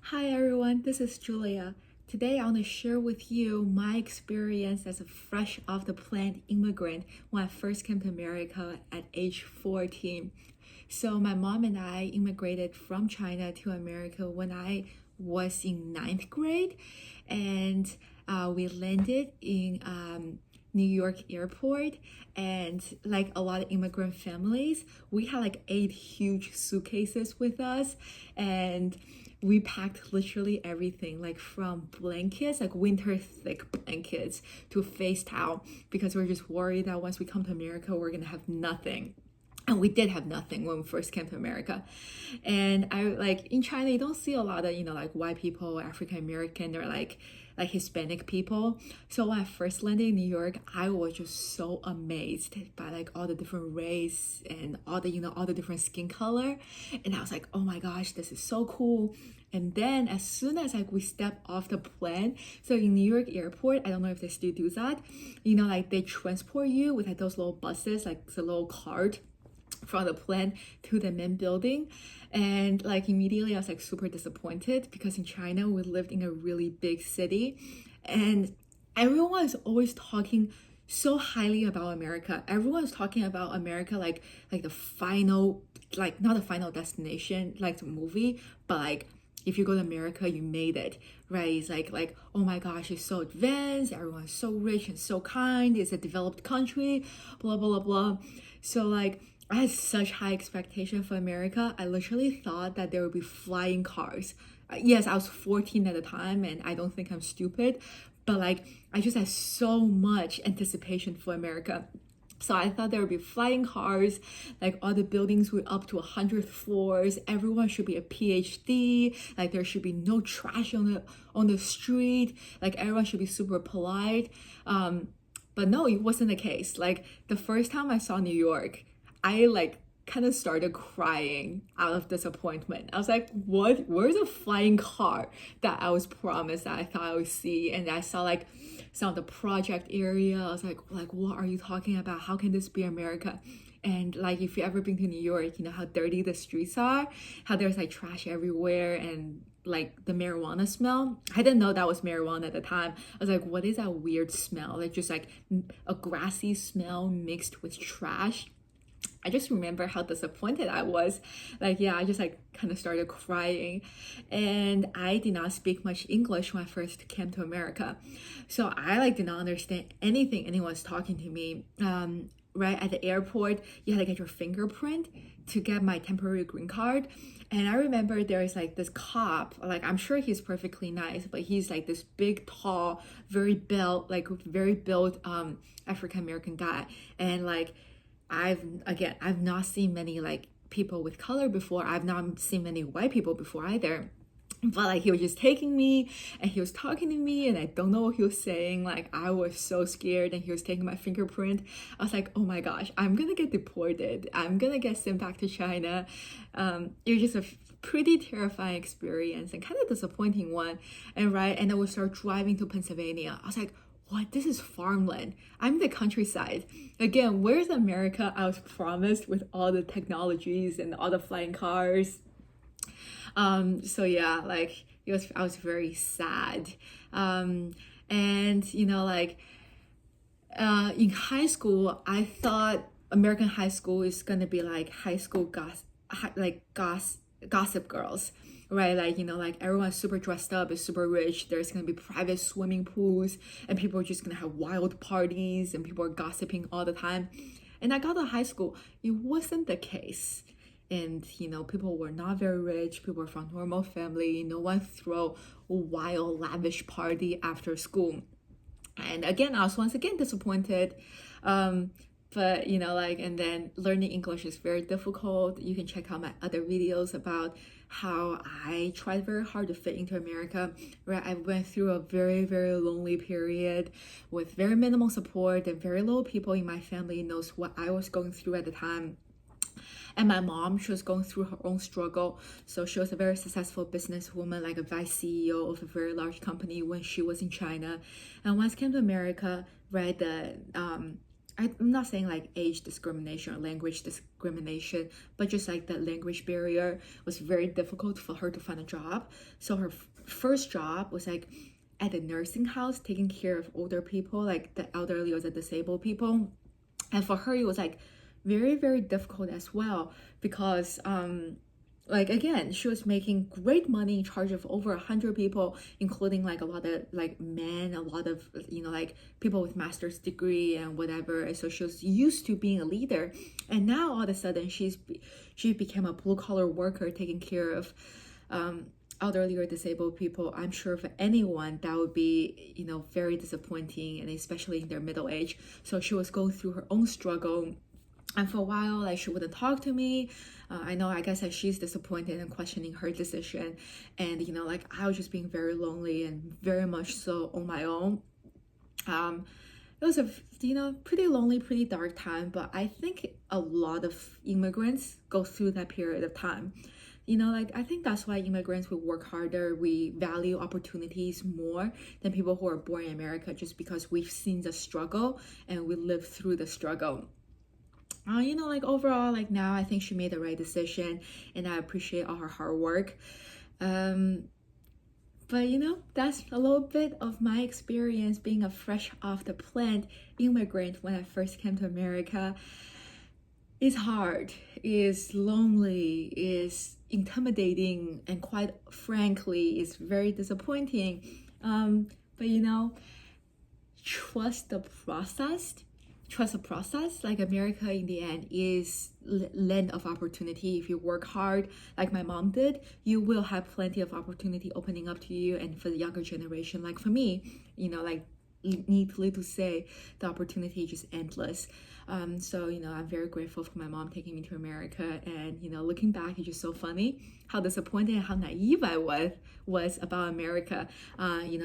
Hi everyone, this is Julia. Today I want to share with you my experience as a fresh off the plane immigrant when I first came to America at age 14. So my mom and I immigrated from China to America when I was in ninth grade, and we landed in New York airport. And like a lot of immigrant families, we had like 8 huge suitcases with us, and we packed literally everything, like from blankets, like winter thick blankets, to face towel, because we're just worried that once we come to America, we're gonna have nothing. And we did have nothing when we first came to America. And I like in China, you don't see a lot of, like white people, African American, or like Hispanic people. So when I first landed in New York, I was just so amazed by like all the different race and all the, all the different skin color. And I was like, oh my gosh, this is so cool. And then as soon as like we step off the plane, so in New York airport, I don't know if they still do that, like they transport you with like those little buses, like the little cart from the plane to the main building. And like immediately I was like super disappointed, because in China we lived in a really big city, and everyone is always talking so highly about America. Everyone's talking about America like the final, like not the final destination like the movie, but like if you go to America, you made it, right? It's like oh my gosh, it's so advanced, everyone's so rich and so kind, it's a developed country, blah blah blah blah. So like I had such high expectation for America. I literally thought that there would be flying cars. Yes, I was 14 at the time, and I don't think I'm stupid, but like I just had so much anticipation for America. So I thought there would be flying cars, like all the buildings were up to 100 floors. Everyone should be a PhD. Like there should be no trash on the street. Like everyone should be super polite. But no, it wasn't the case. Like the first time I saw New York, I like kind of started crying out of disappointment. I was like, what? Where's the flying car that I was promised that I thought I would see? And I saw like some of the project area. I was like, what are you talking about? How can this be America? And like if you've ever been to New York, you know how dirty the streets are, how there's like trash everywhere, and like the marijuana smell. I didn't know that was marijuana at the time. I was like, what is that weird smell? Like just like a grassy smell mixed with trash. I just remember how disappointed I was. Like, yeah, I just like kind of started crying. And I did not speak much English when I first came to America. So I like did not understand anything anyone was talking to me. Right at the airport, you had to get your fingerprint to get my temporary green card. And I remember there is like this cop, like I'm sure he's perfectly nice, but he's like this big, tall, very built African American guy. And like I've not seen many like people with color before. I've not seen many white people before either. But like he was just taking me and he was talking to me, and I don't know what he was saying. Like I was so scared, and he was taking my fingerprint. I was like, oh my gosh, I'm gonna get deported. I'm gonna get sent back to China. It was just a pretty terrifying experience and kind of disappointing one. And then we started driving to Pennsylvania. I was like, what? This is farmland. I'm in the countryside. Again, where's America I was promised with all the technologies and all the flying cars? So yeah, like I was very sad. And in high school, I thought American high school is gonna be like high school gossip girls, right? Like like everyone's super dressed up, is super rich. There's gonna be private swimming pools, and people are just gonna have wild parties, and people are gossiping all the time. And I got to high school, it wasn't the case. And people were not very rich. People were from normal family. No one throw a wild lavish party after school. And again, I was once again disappointed. But and then learning English is very difficult. You can check out my other videos about how I tried very hard to fit into America, right? I went through a very, very lonely period with very minimal support, and very little people in my family knows what I was going through at the time. And my mom, she was going through her own struggle. So she was a very successful businesswoman, like a vice CEO of a very large company when she was in China. And once came to America, right, I'm not saying like age discrimination or language discrimination, but just like the language barrier was very difficult for her to find a job. So her first job was like at a nursing house taking care of older people, like the elderly or the disabled people. And for her, it was like very, very difficult as well because like again, she was making great money in charge of over 100 people, including like a lot of like men, a lot of like people with master's degree and whatever. And so she was used to being a leader, and now all of a sudden she became a blue collar worker taking care of elderly or disabled people. I'm sure for anyone that would be very disappointing, and especially in their middle age. So she was going through her own struggle. And for a while, like she wouldn't talk to me. I guess like she's disappointed and questioning her decision. And, like I was just being very lonely and very much so on my own. It was a, pretty lonely, pretty dark time. But I think a lot of immigrants go through that period of time. Like I think that's why immigrants will work harder. We value opportunities more than people who are born in America, just because we've seen the struggle and we live through the struggle. Like overall, like now I think she made the right decision and I appreciate all her hard work. But that's a little bit of my experience being a fresh off the plant immigrant when I first came to America. It's hard, it's lonely, it's intimidating, and quite frankly, it's very disappointing. But trust the process. Like America in the end is land of opportunity. If you work hard like my mom did, you will have plenty of opportunity opening up to you. And for the younger generation, like for me, like needless to say, the opportunity is just endless. So I'm very grateful for my mom taking me to America. And looking back, it's just so funny how disappointed and how naive I was about America.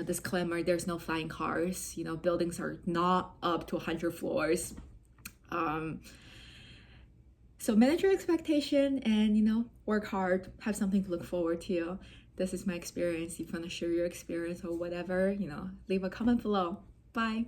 Disclaimer, there's no flying cars. Buildings are not up to 100 floors. So manage your expectation and work hard, have something to look forward to. This is my experience. If you want to share your experience or whatever, leave a comment below. Bye.